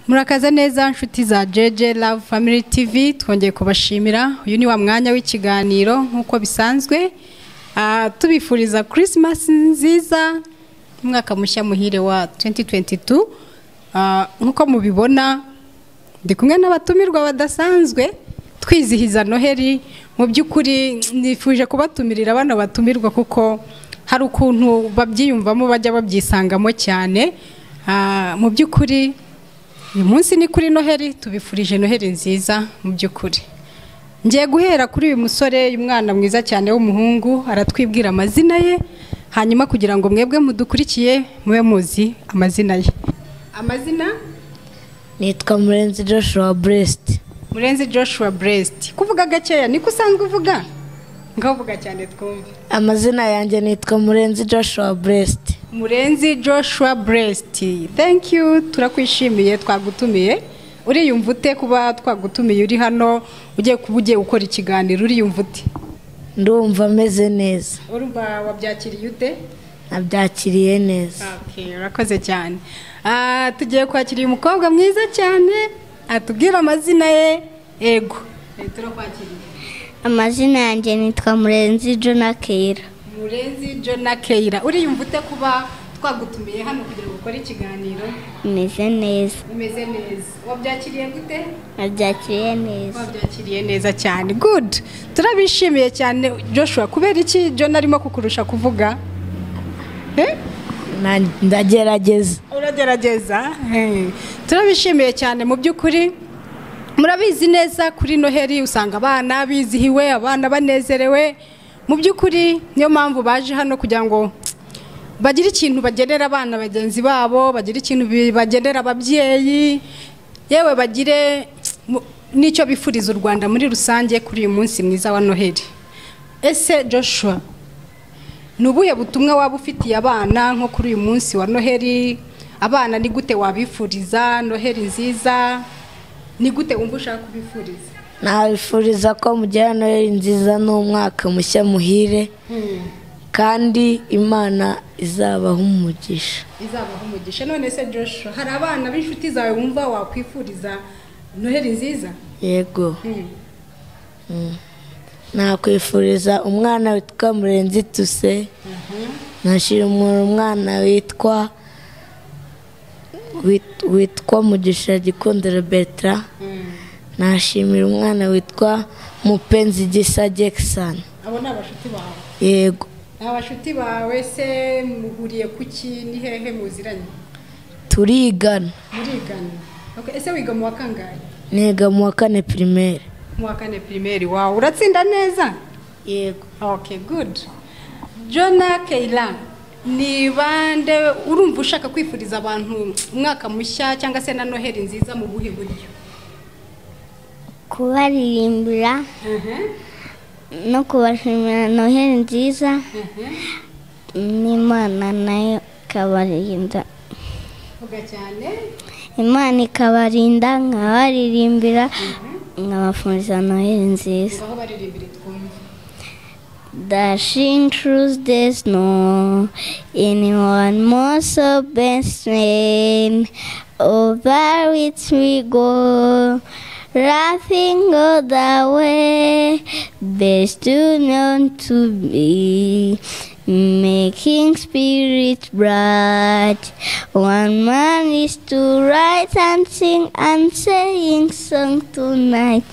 Murakaza neza nshuti za JJ Love Family TV, twongeye kubashimira. Uyu ni wa mwanya w'ikiganiro nkuko bisanzwe, tubifuriza Christmas nziza, umwaka mushya muhire wa 2022. Nkuko mubibona ndi kumwe n'abatumirwa badasanzwe twizihiza Noheli. Mu by'ukuri nifuje kubatumirira abana batumirwa kuko hari ukuntu babyiyumvamo bajya babyisangamo cyane. Mu by'ukuri uyu munsi ni kuri Noheli, tubifurije Noheli nziza. Mu by'ukuri ngiye guhera kuri uyu musore, uyu mwana mwiza cyane w'umuhungu, aratwibwira amazina ye, hanyuma kugira ngo mwebwe mudukurikiye mube muzi amazina ye. Amazina? Nitwa Murenzi Joshua Brest. Murenzi Joshua Brest. Kuvuga gakeya niko usanzwe uvuga? Ngavuga cyane twumve. Amazina yanjye nitwa Murenzi Joshua Brest. Murenzi Joshua Brest. Thank you, turakwishimiye, twagutumiye. Uriyumva ute kuba twagutumiye uri hano ugiye kubugiye gukora ikiganiro? Uriyumva ute? Ndumva meze neza. Urumva wabyakiriye ute? Nabyakiriye neza. Okay, urakoze cyane. Tugiye kwakira umukobwa mwiza cyane, atubwira amazina ye. Ego, turakwakiriye. Amazina yanjye nitwa Murenzi Jona Keira. Murenzi Jona Keira. Uriyumva ute kuba twagutumiye hano kugira ngo ukore ikiganiro? Meze neza. Umeze neza. Wabyakiriye gute? Nabyakiriye neza. Wabyakiriye neza cyane. Good. Turabishimiye cyane Joshua. Kubera iki Jona arimo kukurusha kuvuga? Ndagerageza. Uragerageza? Turabishimiye cyane. Mu by'ukuri murabizi neza kuri Noheli usanga abana bizihiwe, abana banezerewe. Mu by'ukuri niyo mpamvu baje hano kugira ngo bagire ikintu bagenera abana bagenzi babo, bagire ikintu bagenera ababyeyi, yewe bagire n'icyo bifuriza u Rwanda muri rusange kuri uyu munsi mwiza wa Noheli. Ese Joshua, nubuye butumwa waba ufitiye abana nko kuri uyu munsi wa Noheli? Abana ni gute wabifuriza Noheli nziza? Ni gute wumva ushaka kubifuriza? Nabifuriza ko mugira Noheli nziza n'umwaka mushya muhire, kandi Imana izabaho umugisha. Izabaho umugisha. None se Joshua, hari abana b'inshuti zawe wumva wakwifuriza Noheli nziza? Yego. Nakwifuriza umwana witwa Murenzi Tuse, nashira umwana witwa Mugisha Gikundiro Bertrand, nashimira umwana witwa Mupenzi Gisa Jackson. Abo ni abashuti bawe? Yego. Abashuti bawe se muhuriye kuki? Ni hehe muziranye? Turigana. Murigana. Okay, ese wiga mu wa kangahe? Niga mu wa 4 primaire. Mu wa 4 primaire. Wow, uratsinda neza? Yego. Okay, good. Jona Keira, ni bande urumva ushaka kwifuriza abantu umwaka mushya cyangwa se na Noheli nziza mu buhe buryo? Kubaririmbira no kubashimira Noheli nziza, n'Imana nayo ikabarinda. Vuga cyane. Imana ikabarinda, nkabaririmbira, nkabafuriza Noheli nziza. Aho baririmbira twumva. Dashing through the snow in one more so best rain, over which we go, laughing all the way, best to known to be, making spirits bright. One man is to write and sing and saying song tonight.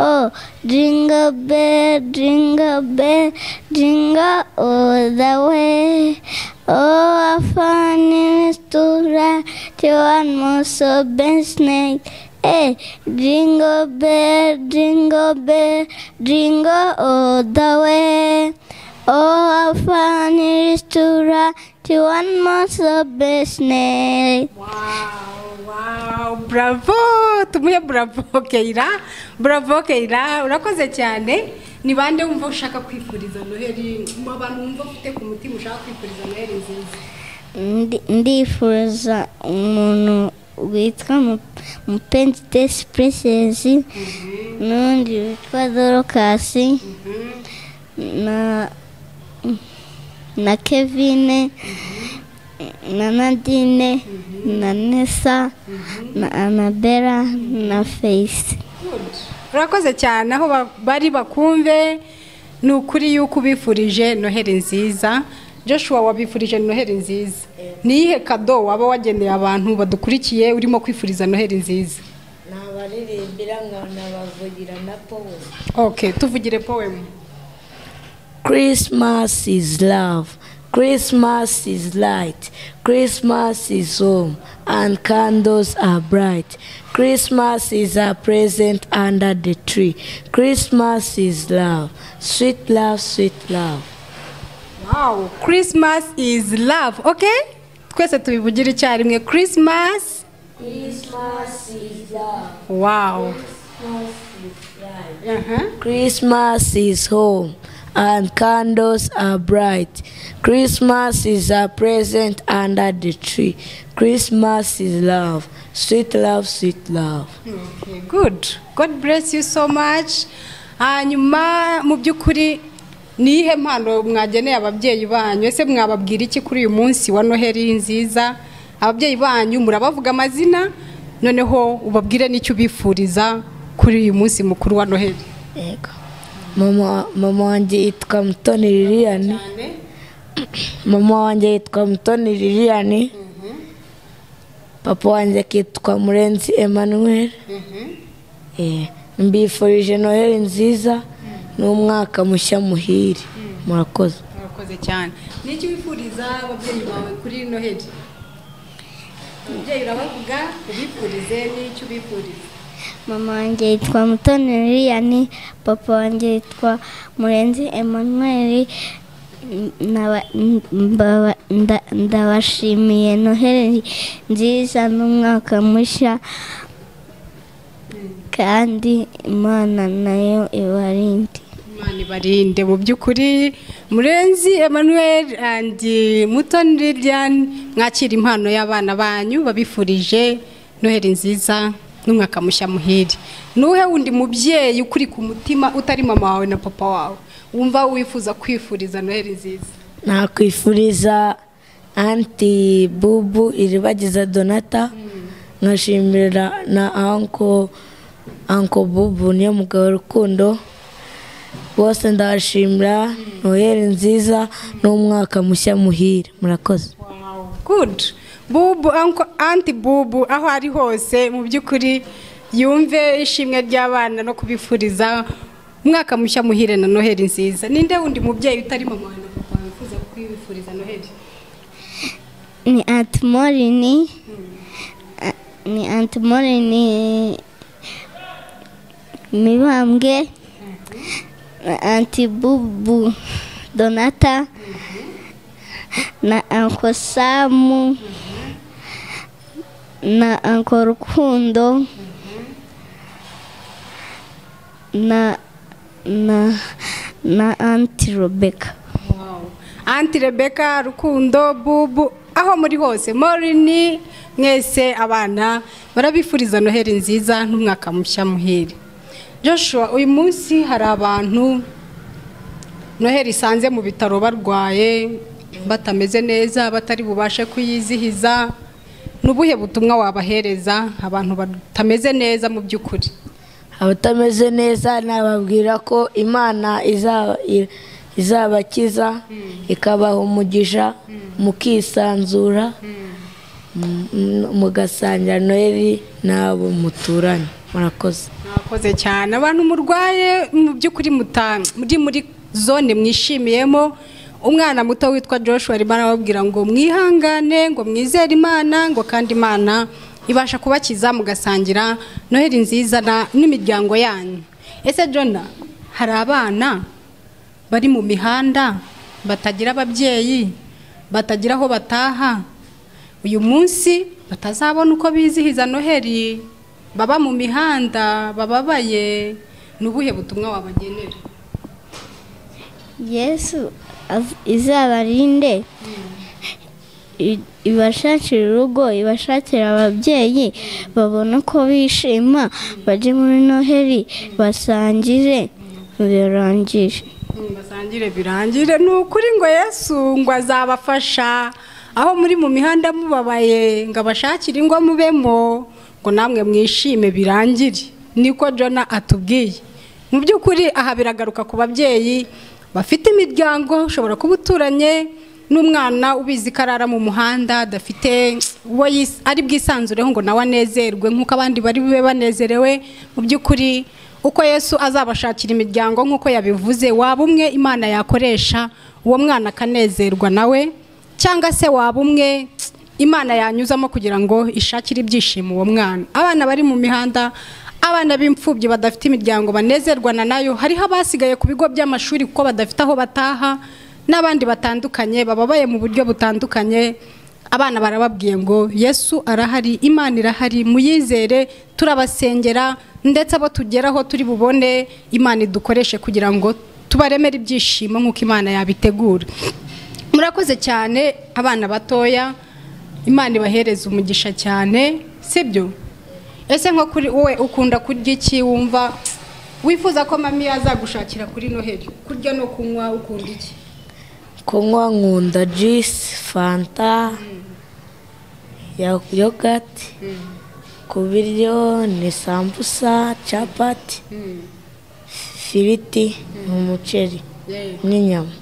Oh, jingle bell, jingle bell, jingle all the way. Oh, a fun is to ride to one more so best night. Hey, jingle bell, jingle bell, jingle all the way. Oh, how fun it is to ride to one more so best night. Wow, bravo, tumuye bravo Keira, bravo Keira, urakoze cyane. Ni bande wumva ushaka kwifuriza Noheli? Mu abantu wumva ufite ku mutima ushaka kwifuriza Noheli nziza? Ndifuriza umuntu witwa Mupenzi Tesi Precious, n'undi witwa Dorcas, na Kevin, na Nadine, na Nessa na Annabella na Faith. urakoze cyane aho bari bakumve ni ukuri yuko ubifurije noheri nziza. Joshua wabifurije noheri nziza, niyihe kado waba wageneye abantu badukurikiye urimo kwifuriza noheri nziza? nabaririmbira nkanabavugira na poem. Okay, tuvugire poem. Christmas is love, Christmas is light, Christmas is home, and candles are bright. Christmas is a present under the tree. Christmas is love, sweet love, sweet love. Wow, Christmas is love. Okay? Twese tubivugire icyarimwe. Christmas. Christmas is love. Wow. Christmas is light. Christmas is home, and candles are bright. Christmas is a present under the tree. Christmas is love, sweet love, sweet love. Okay, good. God bless you so much. Hanyuma mu by'ukuri nihe mpano mwageneye ababyeyi banyu? Ese mwababwira iki kuri uyu munsi wa noheri nziza? Ababyeyi banyu murabavuga amazina, noneho ubabwire n'icyo ubifuriza kuri uyu munsi mukuru wa noheri. Yego. Mama wanjye yitwa Mutoni Liliane. Mama wanjye yitwa Mutoni Liliane. Papa wanjye akitwa Murenzi Emmanuel. Mbifurije noheri nziza n'umwaka mushya muhire. Murakoze. Murakoze cyane. N'icyo wifuriza ababyeyi bawe kuri noheri? Ababyeyi urabavuga, ubifurize n'icyo ubifuriza? Mama wanjye yitwa Mutoni Liliane, papa wanjye yitwa Murenzi Emmanuel. Ndabashimiye noheri nziza n'umwaka mushya, kandi Imana nayo ibarinde. Imana ibarinde. Mu by'ukuri Murenzi Emmanuel and Mutoni Liliane, mwakira impano y'abana banyu, babifurije noheri nziza n'umwaka mushya muhire. Nuhe wundi mubyeyi ukuri ku mutima utari mama wawe na papa wawe wumva wifuza kwifuriza noheri nziza? Nakwifuriza Auntie Bubu Iribagiza Donata, nkashimira na Uncle Bubu niyo mugabo Rukundo. Bose ndabashimira noheri nziza n'umwaka mushya muhire. Murakoze. Wow, good. Bubu, Auntie Bubu aho ari hose mu by'ukuri yumve ishimwe ry'abana no kubifuriza umwaka mushya muhire na noheri nziza. Ninde wundi mubyeyi utari mama wawe na papa wifuza kwifuriza noheri? Ni Aunt Morini. Ni Aunt Morini Mibambwe. Na Auntie Bubu Donata. Na Uncle Samu. Na Uncle Rukundo. Na Auntie Rebecca. Wow. Auntie Rebecca, Rukundo, Bubu aho muri hose, Morini, mwese abana barabifuriza noheri nziza n'umwaka mushya muhire. Joshua, uyu munsi hari abantu noheri isanze mu bitaro barwaye, batameze neza, batari bubashe kuyizihiza. Nubuhe butumwa wabahereza abantu batameze neza mu by'ukuri? Abatameze neza nababwira ko Imana izabakiza, ikabaha umugisha, mukisanzura, mugasangira noheri n'abo muturanye. Murakoze. Murakoze cyane. Abantu murwaye mu by'ukuri muri zone mwishimiyemo, umwana muto witwa Joshua arimo arababwira ngo mwihangane, ngo mwizere Imana, ngo kandi Imana ibasha kubakiza, mugasangira noheri nziza n'imiryango yanyu. Ese Jona, hari abana bari mu mihanda batagira ababyeyi, batagira aho bataha, uyu munsi batazabona uko bizihiza noheri, baba mu mihanda bababaye, nubuhe butumwa wabagenera? Yesu izabarinde, ibashakira urugo, ibashakira ababyeyi, babona ko bishima, baje muri noheri basangire birangire. Basangire birangire. Ni ukuri ngo Yesu ngo azabafasha, aho muri mu mihanda mubabaye ngo abashakire ingo mubemo ngo namwe mwishime birangire. Niko Jona atubwiye. Mu by'ukuri aha biragaruka ku babyeyi bafite imiryango, ushobora kuba uturanye n'umwana ubizi karara mu muhanda adafite uwo ari bwisanzureho ngo nawe anezerwe nk'uko abandi bari bube banezerewe. Mu by'ukuri uko Yesu azabashakira imiryango nk'uko yabivuze, waba umwe Imana yakoresha uwo mwana akanezerwa nawe, cyangwa se waba umwe Imana yanyuzamo kugira ngo ishakire ibyishimo uwo mwana. Abana bari mu mihanda, abana b'imfubyi badafite imiryango banezerwa nayo, hariho abasigaye ku bigo by'amashuri kuko badafite aho bataha, n'abandi batandukanye bababaye mu buryo butandukanye. Abana barababwiye ngo Yesu arahari, Imana irahari, muyizere, turabasengera, ndetse abo tugeraho turi bubone Imana idukoreshe kugira ngo tubaremere ibyishimo nk'uko Imana yabitegura. Murakoze cyane abana batoya, Imana ibahereza umugisha cyane, sibyo? Ese nko kuri wowe ukunda kurya iki, wumva wifuza ko mami azagushakira kuri Noheli? Kurya no kunywa ukunda iki? Kunywa nkunda juice, fanta, yogurt. Ku biryo ni sambusa, chapati, firiti, umuceri n'inyama.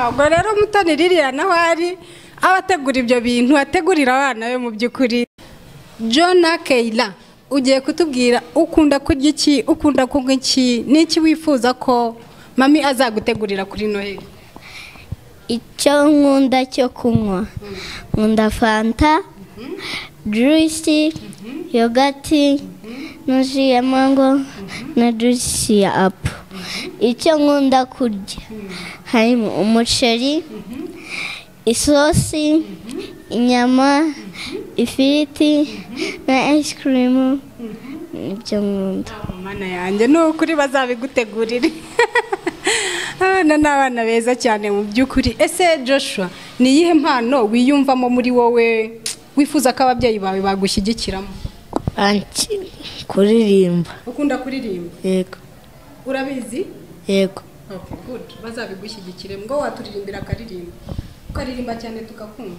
Ubwo rero Mutoni Lilian naho ari abategura ibyo bintu, ategurira abana be mu by'ukuri. Jona Keila, ugiye kutubwira ukunda kurya iki, ukunda kunywa iki, n'iki wifuza ko mami azagutegurira kuri Noheli? Icyo nkunda cyo kunywa, nkunda fanta, juice, yogati, nuji ya mango na juice ya apple. Icyo nkunda kurya harimo umuceri, isosi, inyama, ifiriti na ice cream. Ibyo nkunda. Mana yanjye ni ukuri bazabigutegurira. Abana n'abana beza cyane mu by'ukuri. Ese Joshua, ni iyihe mpano wiyumvamo muri wowe wifuza ko ababyeyi bawe bagushyigikiramo? Kuririmba. Ukunda kuririmba? Yego. Urabizi? Yego. Okay, good. Bazabigushyigikire ngo waturirimbira akaririmba. Ukaririmba cyane tukakumva.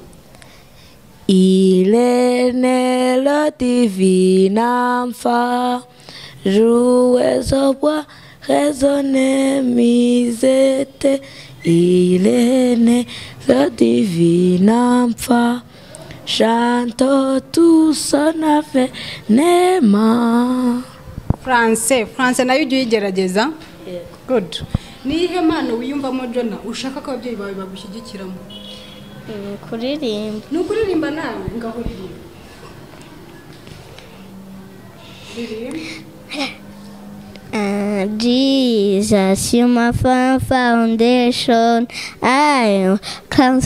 Il est né le divin enfant, jouez au bois, résonnez misette. Il est né le divin enfant, chantons tous son avènement. France nayo ujye uyigerageza? Good. Ni iyihe mpano wiyumvamo Jona ushaka ko ababyeyi bawe bagushyigikiramo? Kuririmba. Ni ukuririmba nawe ngaho uririmba. Jesus, you're my firm foundation. I can't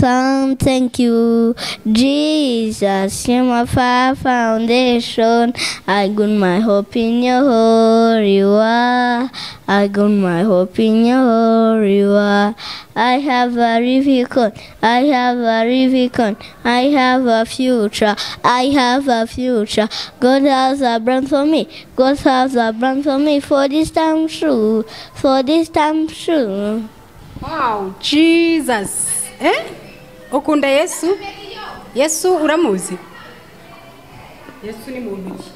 thank you. Jesus, you're my firm foundation. I got my hope in your holy word. I got my hope in your holy word. I have a Rubicon. I have a Rubicon. I have a future. I have a future. God has a brand for me. God has a brand for me for this time true. For this time true. Wow, Jesus. Ukunda Yesu? Yesu uramuzi? Yesu ni muntu ki?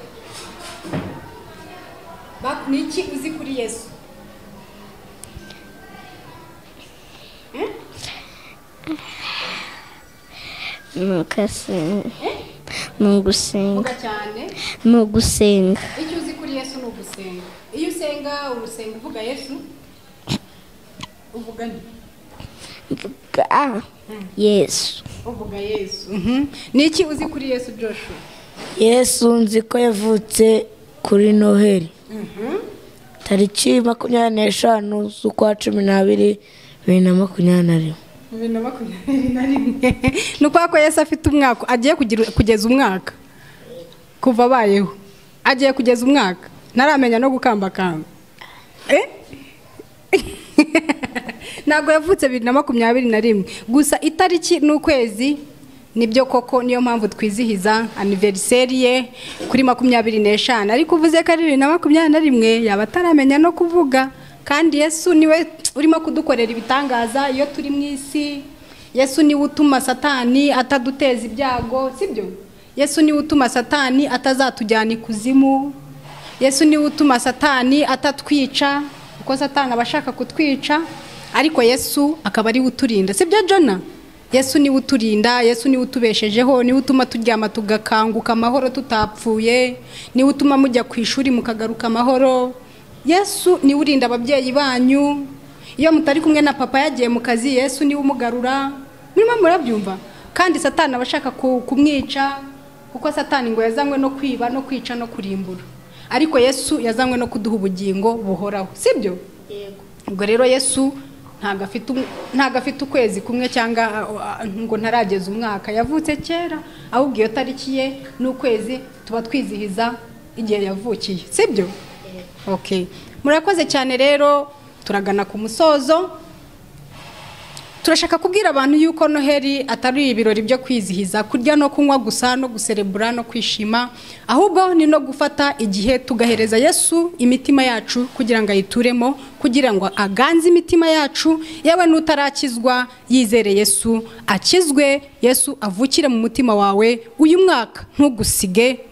Niki uzi kuri Yesu? Nugusenga. Icyo uzi kuri Yesu ni ugusenga. Iyo usenga uvuga Yesu? Uvuga nde? Yesu. Uvuga Yesu. Niki uzi kuri Yesu Joshua? Yesu nzi ko yavutse kuri Noheli. Tariki 25 z'ukwa 12, 2021. 2021. Nuko ko Yesu afite umwaka, agiye kugeza umwaka. Kuva bayeho. Agiye kugeza umwaka. Naramenya no gukambakamba. Nago yavutse 2021. Gusa itariki n'ukwezi nibyo koko, niyo mpamvu twizihiza anniversaire ye kuri 25. Ariko uvuze ko ari 2021 yaba taramenya no kuvuga. Kandi Yesu niwe urimo kudukorera ibitangaza iyo turi mu isi, Yesu niwe utuma satani ataduteza ibyago, sibyo? Yesu niwe utuma satani atazatujyana ikuzimu. Yesu niwe utuma satani atatwica, kuko satani abashaka kutwica, ariko Yesu akaba ari uturinda, sibyo Jona? Yesu niwe uturinda, Yesu niwe utubeshejeho, niwe utuma turyama tugakanguka amahoro tutapfuye, niwe utuma mujya ku ishuri mukagaruka amahoro. Yesu niwe urinda ababyeyi banyu, iyo mutari kumwe na papa yagiye mu kazi, Yesu niwe umugarura. Murimo murabyumva? Kandi satani abashaka kumwica, kuko satani ngo yazanywe no kwiba no kwica no kurimbura, ariko Yesu yazanywe no kuduha ubugingo buhoraho, sibyo? Yego. Ubwo rero Yesu ntago afite ukwezi kumwe cyangwa ngo ntarageza umwaka, yavutse kera, ahubwo iyo tariki ye n'ukwezi tuba twizihiza igihe yavukiye, sibyo? Okay, murakoze cyane. Rero turagana ku musozo. Turashaka kubwira abantu yuko Noheli atari ibirori byo kwizihiza, kurya no kunywa gusa no guserebura no kwishima, ahubwo ni no gufata igihe tugahereza Yesu imitima yacu kugira ngo ayituremo, kugira ngo aganze imitima yacu. Yewe n'utarakizwa yizere Yesu akizwe, Yesu avukire mu mutima wawe. Uyu mwaka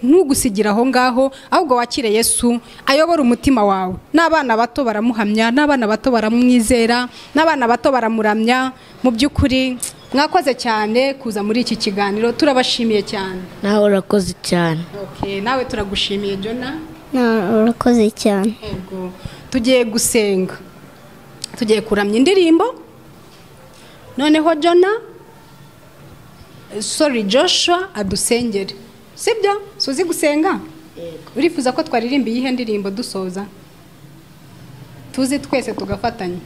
ntugusigira aho ngaho, ahubwo wakire Yesu ayobora umutima wawe. N'abana bato baramuhamya, n'abana bato baramwizera, n'abana bato baramuramya. Mu by'ukuri mwakoze cyane kuza muri iki kiganiro, turabashimiye cyane. Nawe urakoze cyane. Okay, nawe turagushimiye Jona. Urakoze cyane. Yego. Tugiye gusenga, tugiye kuramya indirimbo. Noneho Joshua adusengere, sibyo? Suzi gusenga? Yego. Urifuza ko twaririmba iyihe ndirimbo dusoza? Tuzi twese tugafatanya.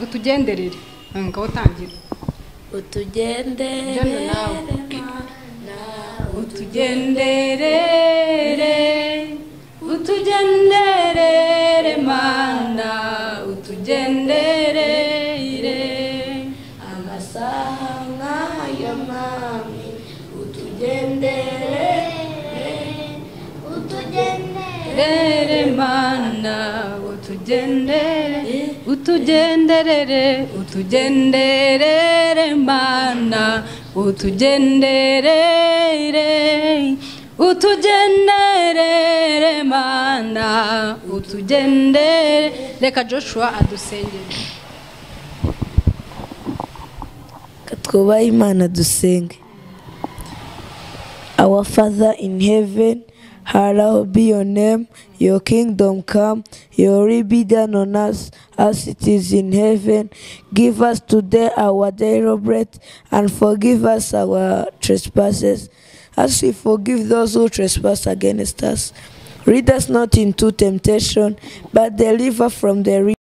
Utugenderere. Ngaho tangira. Utugenderere Mana, utugenderere amasaha y'amami, utugenderere Mana, utugenderere Mana, utugenderere Mana, utugendere. Reka Joshua adusengere. Katwubahe Imana dusenge. Our Father in heaven, hallowed be your name, your kingdom come, your will be done on us as it is in heaven. Give us today our daily bread, and forgive us our trespasses, as we forgive those who trespass against us. Lead us not into temptation, but deliver from the